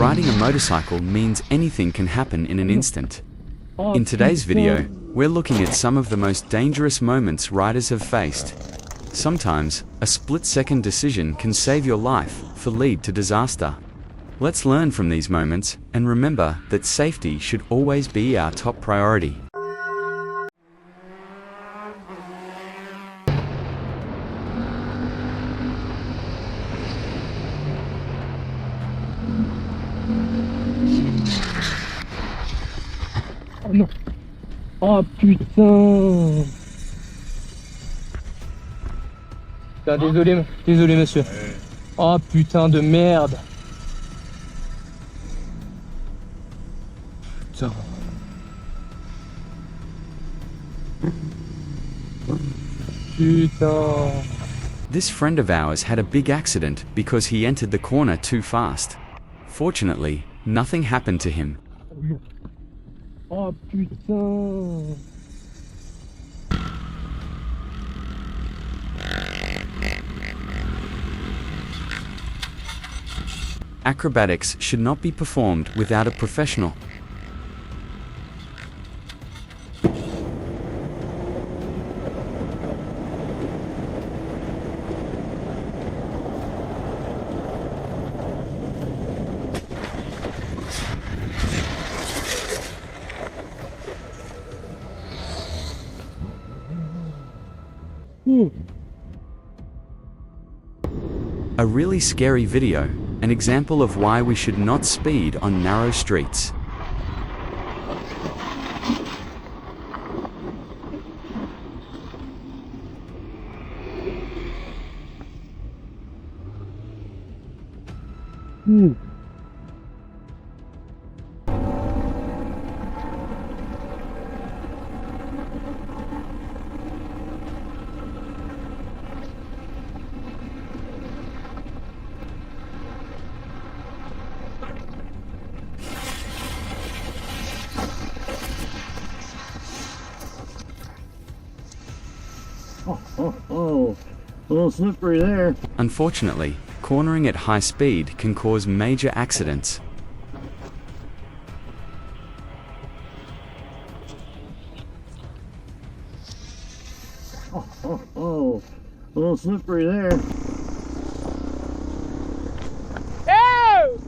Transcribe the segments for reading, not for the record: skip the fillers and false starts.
riding a motorcycle means anything can happen in an instant. In today's video, we're looking at some of the most dangerous moments riders have faced. Sometimes, a split-second decision can save your life or lead to disaster. Let's learn from these moments and remember that safety should always be our top priority. Oh non. Oh putain. Putain, désolé monsieur. Oh putain de merde. Putain. Putain. This friend of ours had a big accident because he entered the corner too fast. Fortunately, nothing happened to him. Oh putain. Acrobatics should not be performed without a professional. A really scary video, an example of why we should not speed on narrow streets. Oh, a little slippery there. Unfortunately, cornering at high speed can cause major accidents. Oh, a little slippery there. Oh!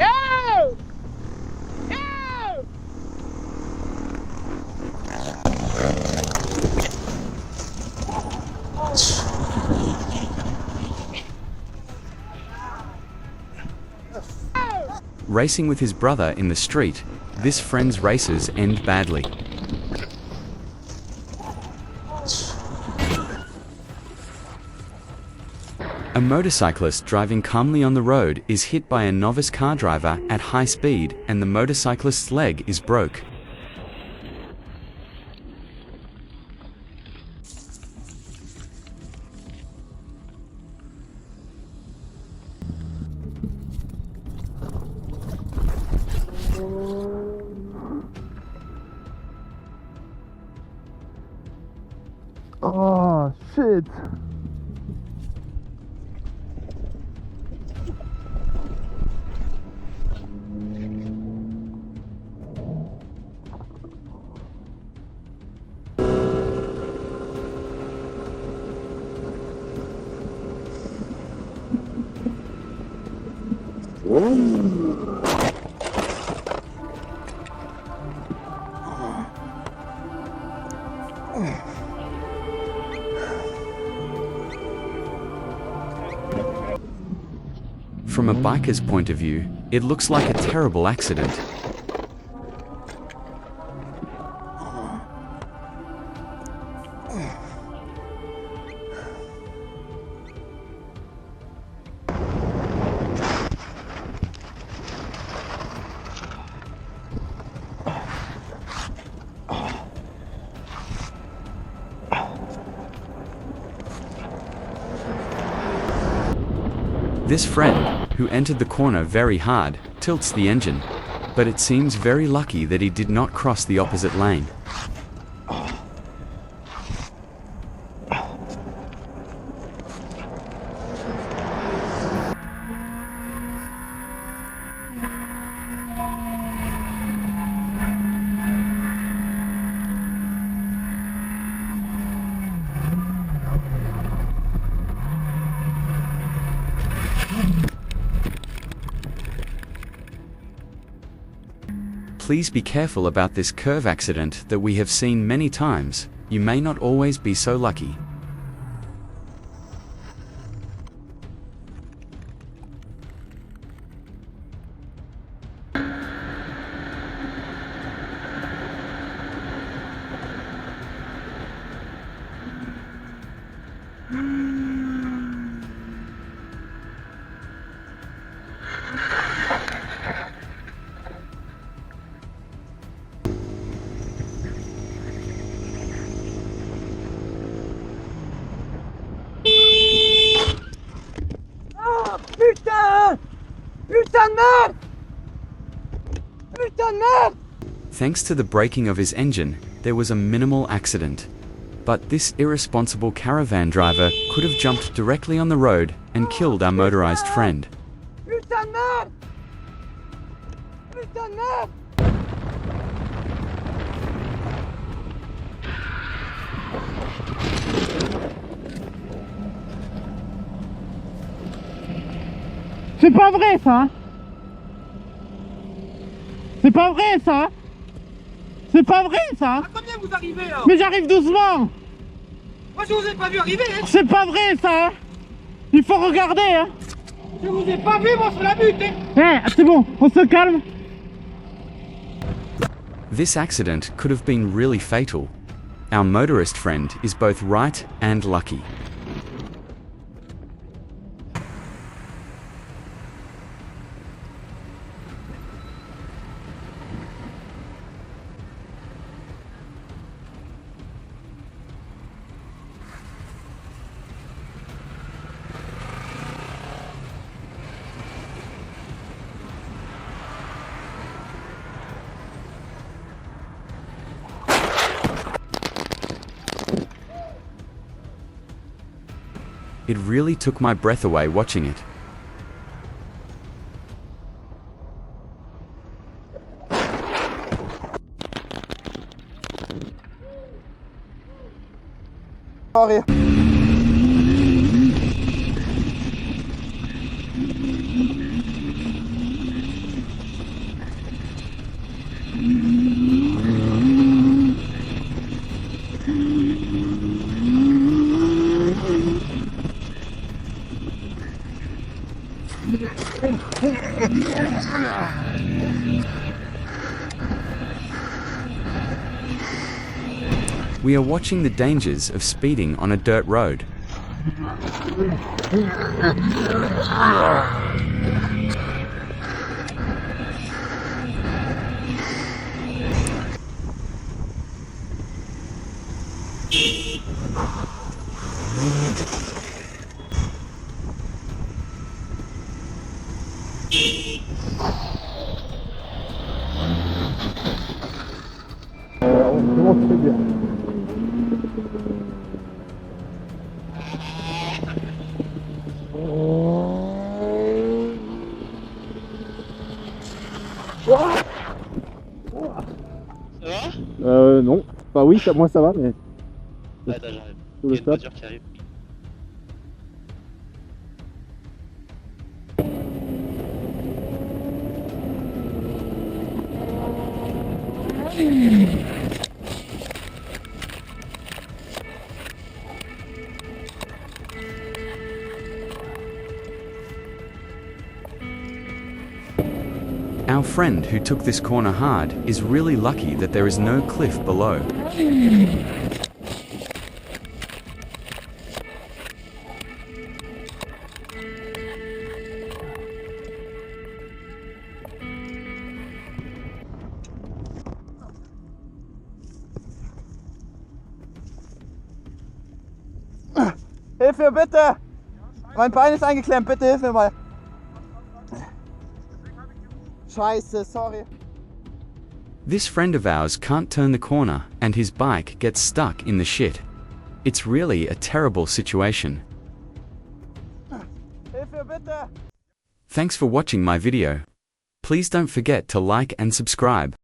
Oh! Oh! Racing with his brother in the street, this friend's races end badly. A motorcyclist driving calmly on the road is hit by a novice car driver at high speed and the motorcyclist's leg is broke. Oh shit. From a biker's point of view, it looks like a terrible accident. This friend, who entered the corner very hard, tilts the engine, but it seems very lucky that he did not cross the opposite lane. Please be careful about this curve accident that we have seen many times. You may not always be so lucky. Putain! Putain de merde! Putain de merde! Thanks to the braking of his engine, there was a minimal accident. But this irresponsible caravan driver could have jumped directly on the road and killed our motorized friend. Putain de merde! Putain de merde! C'est pas vrai ça. C'est pas vrai ça. C'est pas vrai ça. À combien vous arrivez là? Mais j'arrive doucement. Moi je vous ai pas vu arriver, hein. C'est pas vrai ça. Il faut regarder hein. Je vous ai pas vu moi sur la butte, hein. C'est bon, on se calme. This accident could have been really fatal. Our motorist friend is both right and lucky. It really took my breath away watching it. We are watching the dangers of speeding on a dirt road. Non. Enfin oui, moi ça va, mais... Ouais, attends, j'arrive. Sous Il y le a une stop. voiture qui arrive. Our friend who took this corner hard is really lucky that there is no cliff below. Hilfe, bitte! Mein Bein ist eingeklemmt, bitte hilf mir mal. Scheiße, sorry. This friend of ours can't turn the corner and his bike gets stuck in the shit. It's really a terrible situation. Hilfe, bitte! Thanks for watching my video. Please don't forget to like and subscribe.